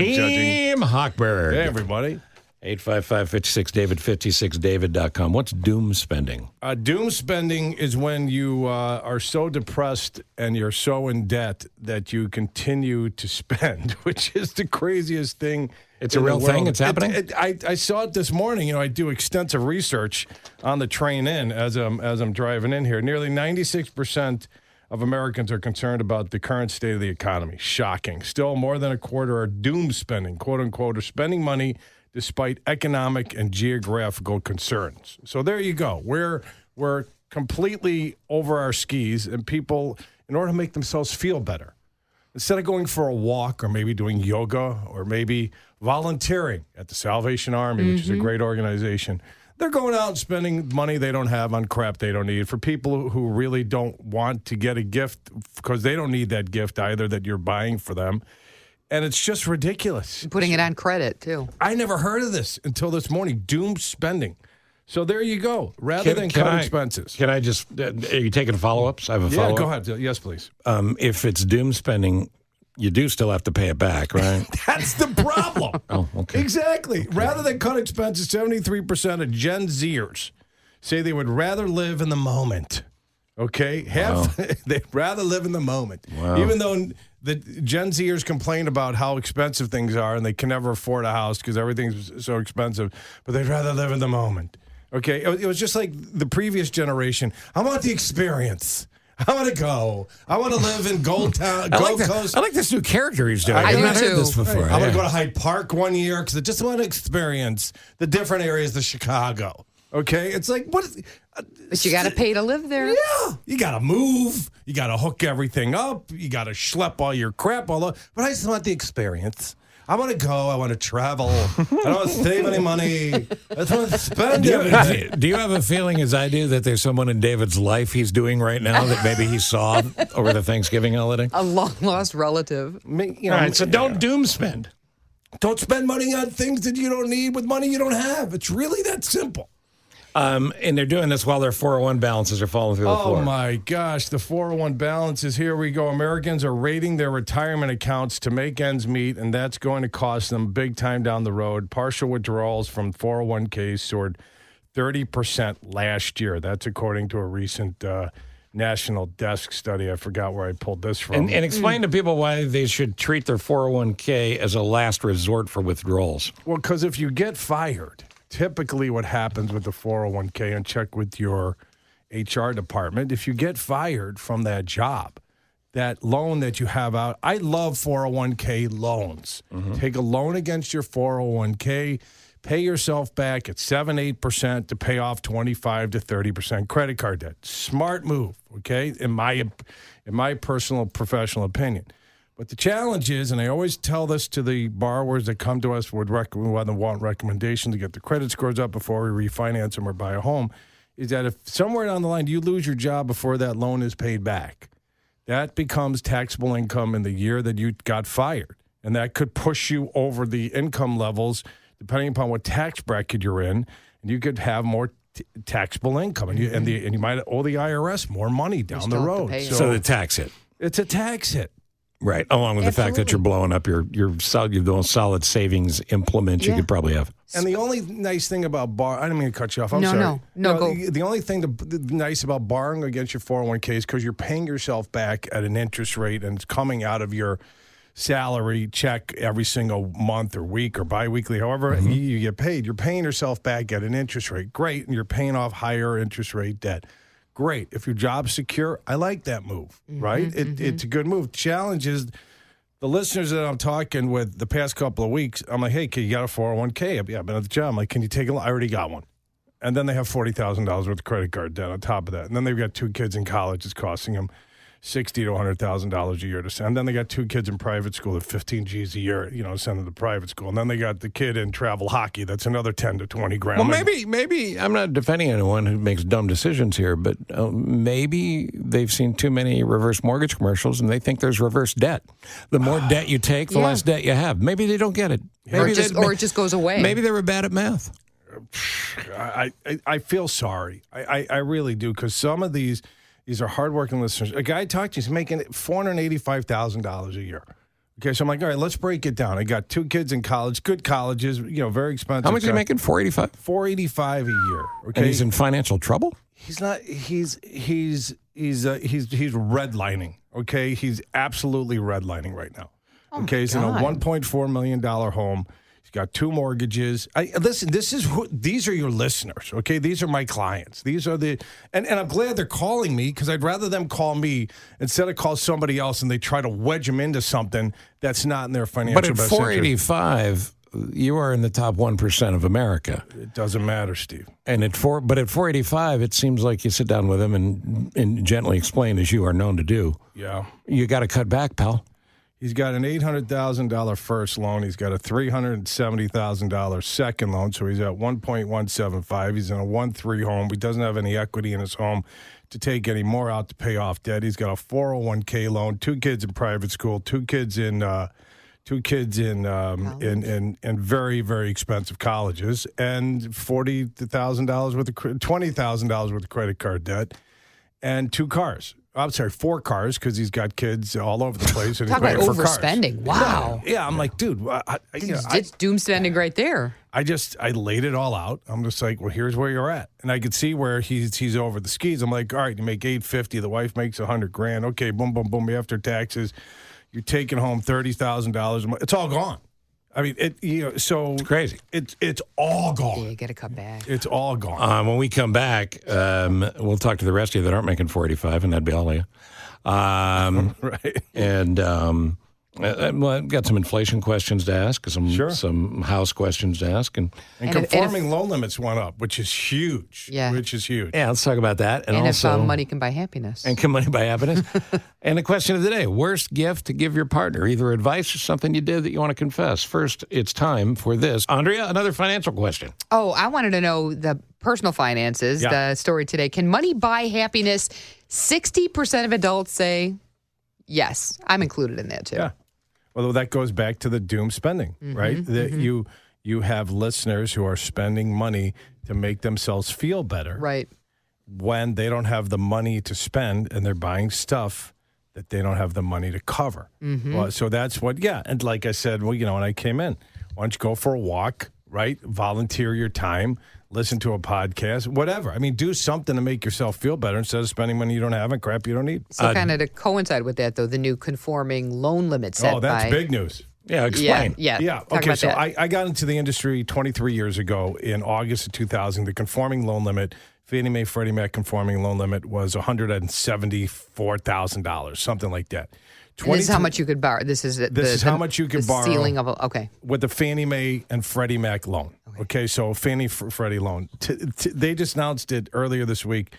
Team Hochberg. Hey, everybody. 855-56-DAVID, 56david.com. What's doom spending? Doom spending is when you are so depressed and you're so in debt that you continue to spend, which is the craziest thing. It's a real thing? It's happening? I saw it this morning. You know, I do extensive research on the train in as I'm driving in here. Nearly 96% of Americans are concerned about the current state of the economy. Shocking. Still, more than a quarter are doom spending, quote unquote, or spending money despite economic and geographical concerns. So there you go. We're completely over our skis, and people, in order to make themselves feel better, instead of going for a walk or maybe doing yoga or maybe volunteering at the Salvation Army, which is a great organization, they're going out and spending money they don't have on crap they don't need. For people who really don't want to get a gift because they don't need that gift either that you're buying for them. And it's just ridiculous. Putting it on credit, too. I never heard of this until this morning. Doom spending. So there you go. Rather than cut expenses. Can I just, are you taking follow-ups? I have a follow-up. Yeah, go ahead. Yes, please. If it's doom spending, you do still have to pay it back, right? That's the problem. Oh, okay. Exactly. Okay. Rather than cut expenses, 73% of Gen Zers say they would rather live in the moment. Okay? They'd rather live in the moment. Wow. Even though the Gen Zers complain about how expensive things are and they can never afford a house because everything's so expensive, but they'd rather live in the moment. Okay? It was just like the previous generation. I want the experience. I want to go. I want to live in Gold Coast. I like this new character he's doing. I do haven't heard too. this before. I want to go to Hyde Park one year because I just want to experience the different areas of Chicago. Okay? It's like, what? But you got to pay to live there. Yeah. You got to move. You got to hook everything up. You got to schlep all your crap all over. But I just want the experience. I want to go. I want to travel. I don't want to save any money. I just want to spend everything. Do you have a feeling, as I do, that there's someone in David's life he's doing right now that maybe he saw over the Thanksgiving holiday? A long-lost relative. All right, so don't doom spend. Don't spend money on things that you don't need with money you don't have. It's really that simple. And they're doing this while their 401 balances are falling through the floor. Oh, my gosh. The 401 balances. Here we go. Americans are raiding their retirement accounts to make ends meet, and that's going to cost them big time down the road. Partial withdrawals from 401ks soared 30% last year. That's according to a recent National Desk study. I forgot where I pulled this from. And explain to people why they should treat their 401k as a last resort for withdrawals. Well, because if you get fired, typically what happens with the 401k, and check with your HR department, if you get fired from that job, that loan that you have out, I love 401k loans. Take a loan against your 401k, pay yourself back at 7-8% to pay off 25 to 30% credit card debt. Smart move, okay, in my personal professional opinion. But the challenge is, and I always tell this to the borrowers that come to us want recommendations to get the credit scores up before we refinance them or buy a home, is that if somewhere down the line you lose your job before that loan is paid back, that becomes taxable income in the year that you got fired. And that could push you over the income levels, depending upon what tax bracket you're in, and you could have more taxable income. And you might owe the IRS more money down the road. So the tax hit. It's a tax hit. Right, along with the fact that you're blowing up your solid savings implement you could probably have. And the only nice thing about I didn't mean to cut you off. I'm sorry. No, go. The only thing nice about borrowing against your 401k is because you're paying yourself back at an interest rate, and it's coming out of your salary check every single month or week or biweekly, however you get paid. You're paying yourself back at an interest rate. Great, and you're paying off higher interest rate debt. Great. If your job's secure, I like that move, right? It's a good move. Challenge is the listeners that I'm talking with the past couple of weeks, I'm like, hey, you got a 401k? Yeah, I've been at the job. I'm like, can you take a look? I already got one. And then they have $40,000 worth of credit card debt on top of that. And then they've got 2 kids in college. It's costing them $60,000 to $100,000 a year to send. And then they got 2 kids in private school at 15 G's a year, to send them to private school. And then they got the kid in travel hockey. That's another 10 to 20 grand. Well, maybe I'm not defending anyone who makes dumb decisions here, but maybe they've seen too many reverse mortgage commercials and they think there's reverse debt. The more debt you take, the less debt you have. Maybe they don't get it. Maybe or it just goes away. Maybe they were bad at math. I feel sorry. I really do, because some of these are hardworking listeners. A guy I talked to is making $485,000 a year. Okay, so I'm like, all right, let's break it down. I got 2 kids in college, good colleges, very expensive. How much are you making? $485? $485 a year. Okay, And he's in financial trouble? he's not. He's redlining. Okay, he's absolutely redlining right now. Okay, he's in a $1.4 million home. He's got 2 mortgages. Listen, these are your listeners, okay? These are my clients. These are and I'm glad they're calling me because I'd rather them call me instead of call somebody else and they try to wedge them into something that's not in their financial But at best interest. $485, you are in the top 1% of America. It doesn't matter, Steve. And at $485, it seems like you sit down with him and gently explain, as you are known to do. Yeah. You got to cut back, pal. He's got an $800,000 first loan. He's got a $370,000 second loan, so he's at 1.175. He's in a 1-3 home. He doesn't have any equity in his home to take any more out to pay off debt. He's got a 401k loan, 2 kids in private school, 2 kids in very, very expensive colleges, and $40,000 worth of $20,000 worth of credit card debt, and 2 cars. I'm sorry, 4 cars because he's got kids all over the place. And Talk he's about paying for cars. overspending. Wow. Yeah, I'm like, dude, It's doom spending right there. I laid it all out. I'm just like, well, here's where you're at, and I could see where he's over the skis. I'm like, all right, you make $850, the wife makes $100,000. Okay, boom, boom, boom. After taxes, you're taking home $30,000 a month. It's all gone. I mean, so It's crazy. It's all gone. Yeah, you got to cut back. It's all gone. When we come back, we'll talk to the rest of you that aren't making $485, and that'd be all of you. Right. And I've got some inflation questions to ask, some house questions to ask, and conforming loan limits went up, which is huge. Yeah. Which is huge. yeah, let's talk about that. And also, if money can buy happiness. and can money buy happiness? And the question of the day: worst gift to give your partner, either advice or something you did that you want to confess. First, it's time for this. Andrea, another financial question. Oh, I wanted to know the personal finances, Yeah. the story today. Can money buy happiness? 60% of adults say yes. I'm included in that too. Yeah. Well, that goes back to the doom spending, right? That you have listeners who are spending money to make themselves feel better. Right. When they don't have the money to spend and they're buying stuff that they don't have the money to cover. Well, so that's what, and like I said, when I came in, why don't you go for a walk, right? Volunteer your time, listen to a podcast, whatever. I mean, do something to make yourself feel better instead of spending money you don't have and crap you don't need. So kind of to coincide with that, though, the new conforming loan limit set Oh, that's big news. Yeah, explain. Yeah. Talk Okay, about so that. I got into the industry 23 years ago in August of 2000. The conforming loan limit, Fannie Mae, Freddie Mac conforming loan limit was $174,000, something like that. And this is how much you could borrow. This is how much you could borrow. Ceiling of okay. With the Fannie Mae and Freddie Mac loan. Okay, so Fannie Freddie loan. They just announced it earlier this week.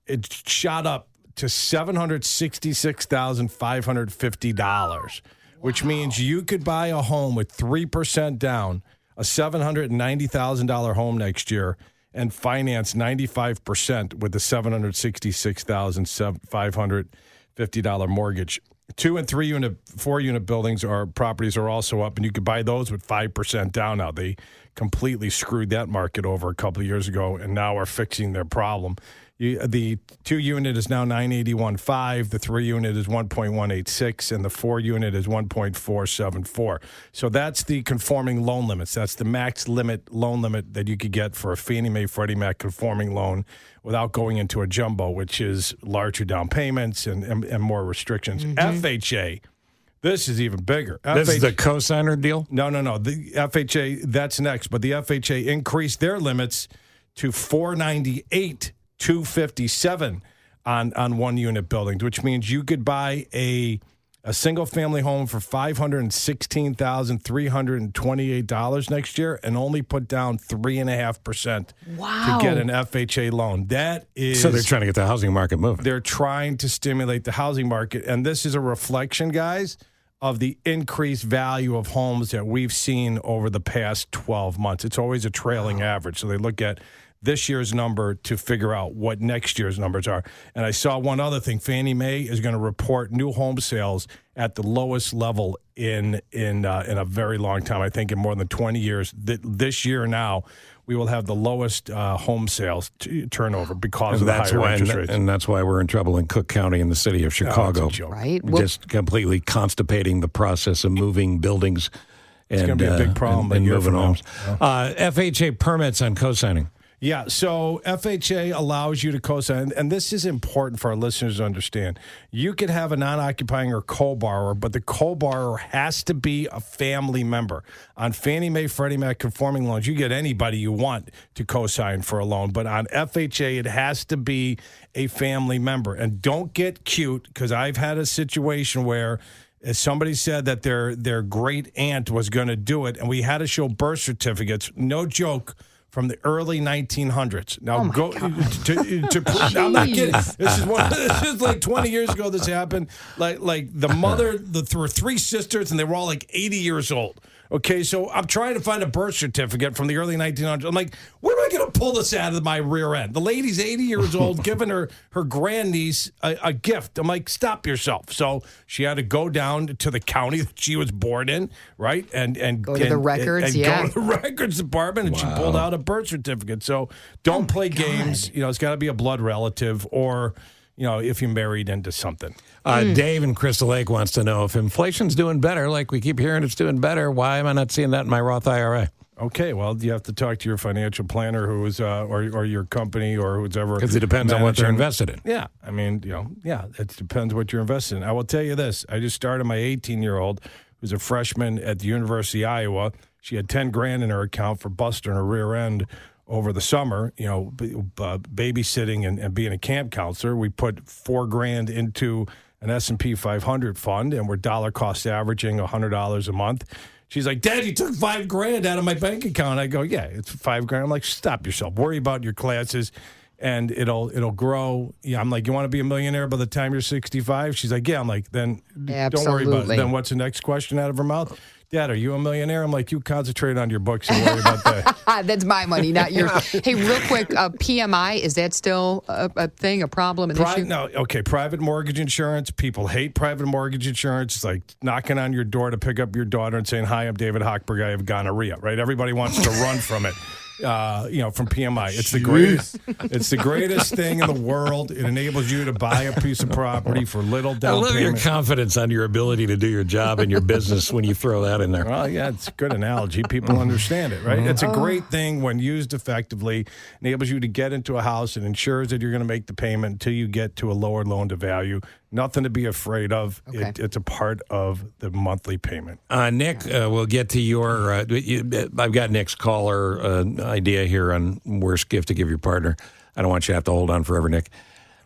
It shot up to $766,550, which means you could buy a home with 3% down, a $790,000 home next year, and finance 95% with the $766,550 mortgage. 2 and 3 unit, 4 unit buildings or properties are also up, and you could buy those with 5% down now. They completely screwed that market over a couple of years ago, and now are fixing their problem. The 2 unit is now 981.5, the 3 unit is 1.186, and the 4 unit is 1.474. So that's the conforming loan limits. That's the max limit loan limit that you could get for a Fannie Mae Freddie Mac conforming loan without going into a jumbo, which is larger down payments and more restrictions. FHA, this is even bigger. This is the cosigner deal? No. The FHA, that's next. But the FHA increased their limits to $498,257 on 1 unit buildings, which means you could buy a single family home for $516,328 next year and only put down 3.5% to get an FHA loan. That is So they're trying to get the housing market moving. They're trying to stimulate the housing market, and this is a reflection, guys, of the increased value of homes that we've seen over the past 12 months. It's always a trailing average, so they look at this year's number to figure out what next year's numbers are. And I saw one other thing. Fannie Mae is going to report new home sales at the lowest level in a very long time, I think in more than 20 years. This year now, we will have the lowest home sales turnover because of the higher interest rates. And that's why we're in trouble in Cook County in the city of Chicago. It's a joke. Right? Just completely constipating the process of moving buildings. It's going to be a big problem and a year moving from now. homes. FHA permits on co-signing. Yeah, so FHA allows you to co-sign, and this is important for our listeners to understand. You could have a non-occupying or co-borrower, but the co-borrower has to be a family member. On Fannie Mae, Freddie Mac conforming loans, you get anybody you want to co-sign for a loan, but on FHA, it has to be a family member. And don't get cute, because I've had a situation where somebody said that their great aunt was going to do it, and we had to show birth certificates. No joke. From the early 1900s. Now, go to I'm not kidding. This is like 20 years ago. This happened. Like the mother, there were three sisters, and they were all like 80 years old. Okay, so I'm trying to find a birth certificate from the early 1900s. I'm like, where am I going to pull this out of my rear end? The lady's 80 years old, giving her grandniece a gift. I'm like, stop yourself. So she had to go down to the county that she was born in, right? And go to the records, and go to the records department, and she pulled out a birth certificate. So don't play games. You know, it's got to be a blood relative, or if you're married into something. Dave in Crystal Lake wants to know if inflation's doing better, like we keep hearing it's doing better, why am I not seeing that in my Roth IRA? Okay, well, you have to talk to your financial planner who's or your company or whoever. Because it depends on what they're invested in. Yeah, I mean, it depends what you're invested in. I will tell you this. I just started my 18-year-old, who's a freshman at the University of Iowa. She had $10,000 in her account for busting her rear end over the summer, babysitting and being a camp counselor. We put $4,000 into an S&P 500 fund, and we're dollar cost averaging $100 a month. She's like, Dad, you took $5,000 out of my bank account. I go, yeah, it's $5,000. I'm like, stop yourself. Worry about your classes, and it'll grow. Yeah, I'm like, you want to be a millionaire by the time you're 65? She's like, yeah. I'm like, then don't worry about it. Then what's the next question out of her mouth? Dad, are you a millionaire? I'm like, you concentrate on your books and worry about that. That's my money, not yours. Hey, real quick, PMI, is that still a thing, a problem, an issue? No, okay, private mortgage insurance. People hate private mortgage insurance. It's like knocking on your door to pick up your daughter and saying, hi, I'm David Hochberg, I have gonorrhea, right? Everybody wants to run from it. From PMI. It's the greatest. It's the greatest thing in the world. It enables you to buy a piece of property for little down payment. I love your confidence on your ability to do your job and your business when you throw that in there. Well, yeah, it's a good analogy. People understand it, right? It's a great thing when used effectively. Enables you to get into a house and ensures that you're going to make the payment until you get to a lower loan to value. Nothing to be afraid of. Okay. It's a part of the monthly payment. Nick, we'll get to your. I've got Nick's caller idea here on worst gift to give your partner. I don't want you to have to hold on forever, Nick.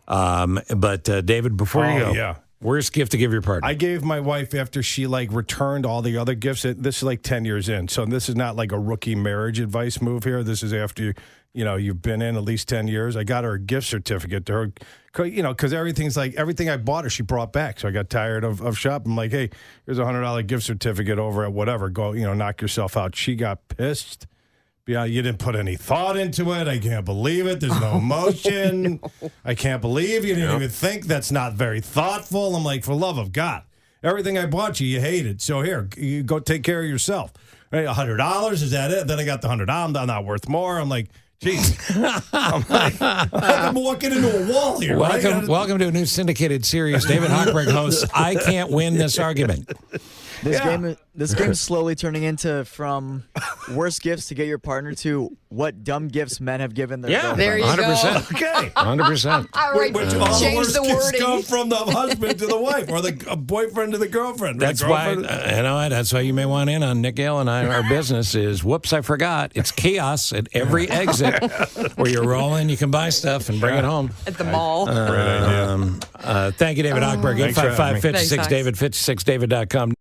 But David, before you go, worst gift to give your partner. I gave my wife after she returned all the other gifts. This is 10 years in, so this is not like a rookie marriage advice move here. This is after you've been in at least 10 years. I got her a gift certificate to her. Because everything I bought her, she brought back. So I got tired of shopping. I'm like, hey, here's a $100 gift certificate over at whatever. Go, knock yourself out. She got pissed. Yeah, you didn't put any thought into it. I can't believe it. There's no emotion. No. I can't believe you didn't even think. That's not very thoughtful. I'm like, for love of God, everything I bought you hated. So here, you go take care of yourself. Right, $100, is that it? Then I got the $100. I'm not worth more. I'm like, jeez. I'm walking into a wall here. Welcome to a new syndicated series. David Hochberg hosts I Can't Win This Argument. This game's slowly turning into from worst gifts to get your partner to what dumb gifts men have given their girlfriend. There you 100%. go. Okay. 100%. All right, which all change the the worst wording. gifts come from the husband to the wife or the boyfriend to the girlfriend. That's why, that's why you may want in on Nick Gale and I. Our business is, whoops, I forgot. It's kiosks at every exit where you roll in, you can buy stuff and bring it home. At the mall. Great idea. Thank you, David Hochberg. 855-56-DAVID, 56david.com.